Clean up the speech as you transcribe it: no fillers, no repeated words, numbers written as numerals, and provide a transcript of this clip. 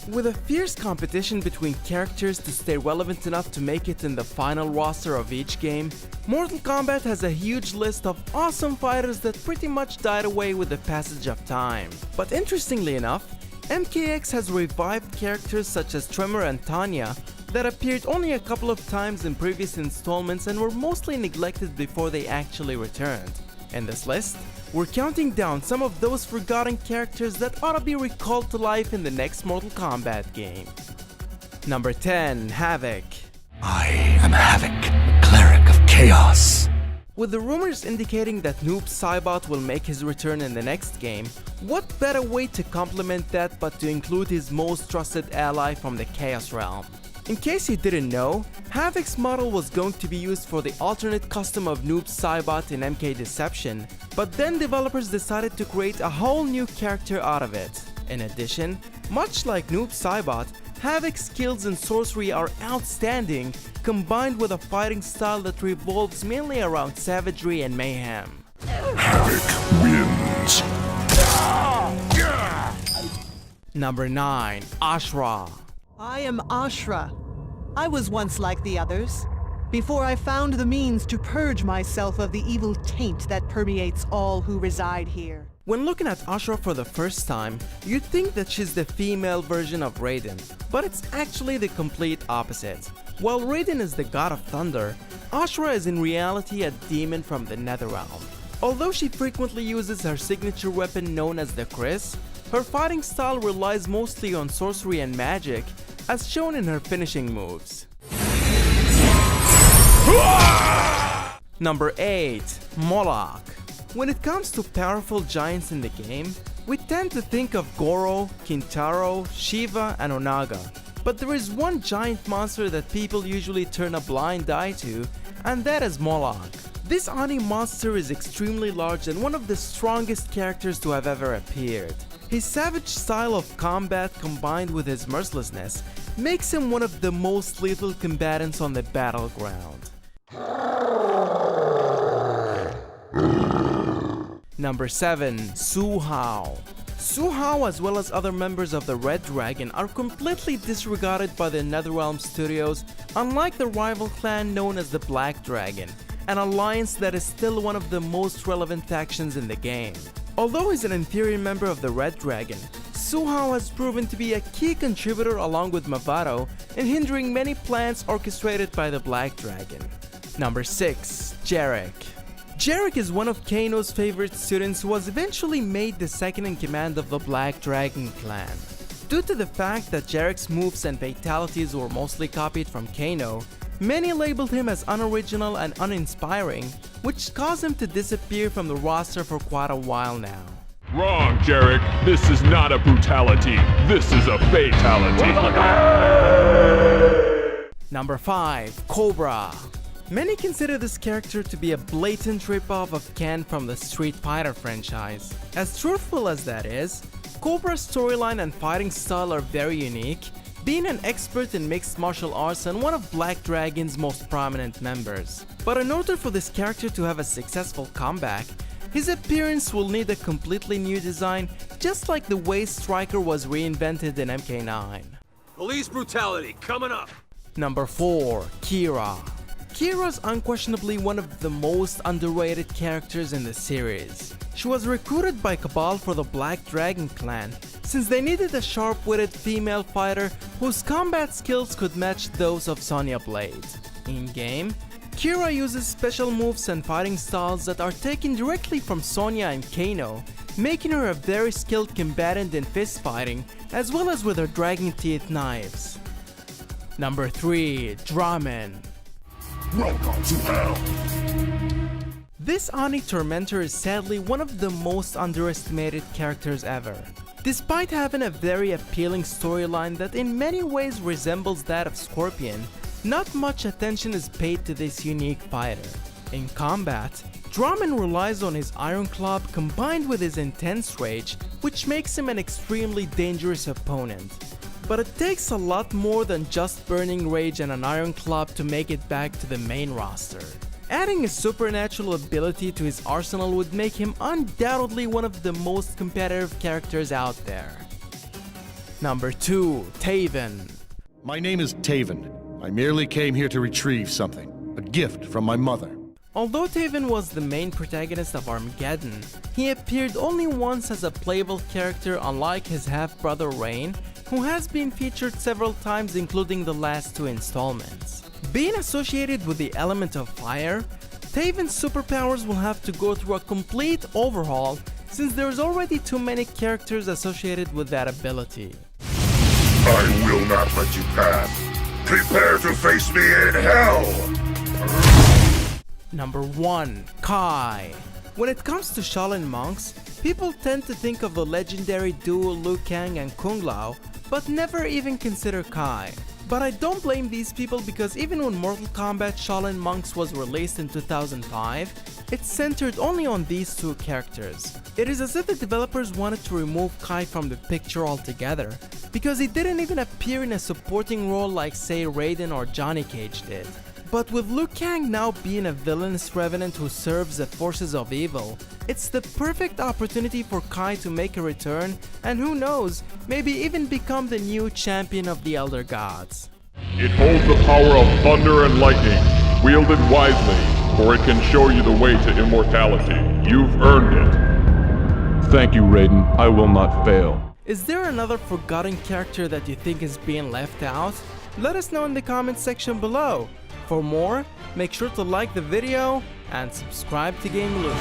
With a fierce competition between characters to stay relevant enough to make it in the final roster of each game, Mortal Kombat has a huge list of awesome fighters that pretty much died away with the passage of time. But interestingly enough, MKX has revived characters such as Tremor and Tanya that appeared only a couple of times in previous installments and were mostly neglected before they actually returned. In this list, we're counting down some of those forgotten characters that ought to be recalled to life in the next Mortal Kombat game. Number 10. Havik. I am Havik, cleric of chaos. With the rumors indicating that Noob Saibot will make his return in the next game, what better way to complement that but to include his most trusted ally from the Chaos Realm? In case you didn't know, Havik's model was going to be used for the alternate custom of Noob Saibot in MK Deception, but then developers decided to create a whole new character out of it. In addition, much like Noob Saibot, Havik's skills in sorcery are outstanding, combined with a fighting style that revolves mainly around savagery and mayhem. Havik wins. Number 9. Ashra. I am Ashra. I was once like the others, before I found the means to purge myself of the evil taint that permeates all who reside here. When looking at Ashra for the first time, you'd think that she's the female version of Raiden, but it's actually the complete opposite. While Raiden is the god of thunder, Ashra is in reality a demon from the Netherrealm. Although she frequently uses her signature weapon known as the Kriss, her fighting style relies mostly on sorcery and magic, as shown in her finishing moves. Number 8. Moloch. When it comes to powerful giants in the game, we tend to think of Goro, Kintaro, Shiva, and Onaga. But there is one giant monster that people usually turn a blind eye to, and that is Moloch. This Oni monster is extremely large and one of the strongest characters to have ever appeared. His savage style of combat combined with his mercilessness makes him one of the most lethal combatants on the battleground. Number 7. Su Hao. Su Hao, as well as other members of the Red Dragon, are completely disregarded by the Netherrealm Studios, unlike the rival clan known as the Black Dragon, an alliance that is still one of the most relevant factions in the game. Although he's an inferior member of the Red Dragon, Su Hao has proven to be a key contributor along with Mavado in hindering many plans orchestrated by the Black Dragon. Number 6. Jarek. Jarek is one of Kano's favorite students who was eventually made the second in command of the Black Dragon clan. Due to the fact that Jarek's moves and fatalities were mostly copied from Kano, many labeled him as unoriginal and uninspiring, which caused him to disappear from the roster for quite a while now. Wrong, Jarek. This is not a brutality. This is a fatality. Number 5. Cobra. Many consider this character to be a blatant ripoff of Ken from the Street Fighter franchise. As truthful as that is, Cobra's storyline and fighting style are very unique, being an expert in mixed martial arts and one of Black Dragon's most prominent members. But in order for this character to have a successful comeback, his appearance will need a completely new design, just like the way Striker was reinvented in MK9. Police brutality coming up! Number 4. Kira. Kira's unquestionably one of the most underrated characters in the series. She was recruited by Cabal for the Black Dragon clan, since they needed a sharp-witted female fighter whose combat skills could match those of Sonya Blade. In-game, Kira uses special moves and fighting styles that are taken directly from Sonya and Kano, making her a very skilled combatant in fist fighting, as well as with her dragon teeth knives. Number 3. Draman. Welcome to hell. This Oni Tormentor is sadly one of the most underestimated characters ever. Despite having a very appealing storyline that in many ways resembles that of Scorpion, not much attention is paid to this unique fighter. In combat, Draman relies on his Iron Club combined with his intense rage, which makes him an extremely dangerous opponent. But it takes a lot more than just burning rage and an Iron Club to make it back to the main roster. Adding a supernatural ability to his arsenal would make him undoubtedly one of the most competitive characters out there. Number 2. Taven. My name is Taven. I merely came here to retrieve something. A gift from my mother. Although Taven was the main protagonist of Armageddon, he appeared only once as a playable character, unlike his half-brother Rain, who has been featured several times including the last 2 installments. Being associated with the element of fire, Taven's superpowers will have to go through a complete overhaul since there's already too many characters associated with that ability. I will not let you pass. Prepare to face me in hell! Number 1. Kai. When it comes to Shaolin monks, people tend to think of the legendary duo Liu Kang and Kung Lao, but never even consider Kai. But I don't blame these people because even when Mortal Kombat Shaolin Monks was released in 2005, it centered only on these 2 characters. It is as if the developers wanted to remove Kai from the picture altogether, because he didn't even appear in a supporting role like say Raiden or Johnny Cage did. But with Liu Kang now being a villainous revenant who serves the forces of evil, it's the perfect opportunity for Kai to make a return and who knows, maybe even become the new champion of the Elder Gods. It holds the power of thunder and lightning. Wield it wisely, for it can show you the way to immortality. You've earned it. Thank you, Raiden. I will not fail. Is there another forgotten character that you think is being left out? Let us know in the comment section below. For more, make sure to like the video and subscribe to Game Illusion.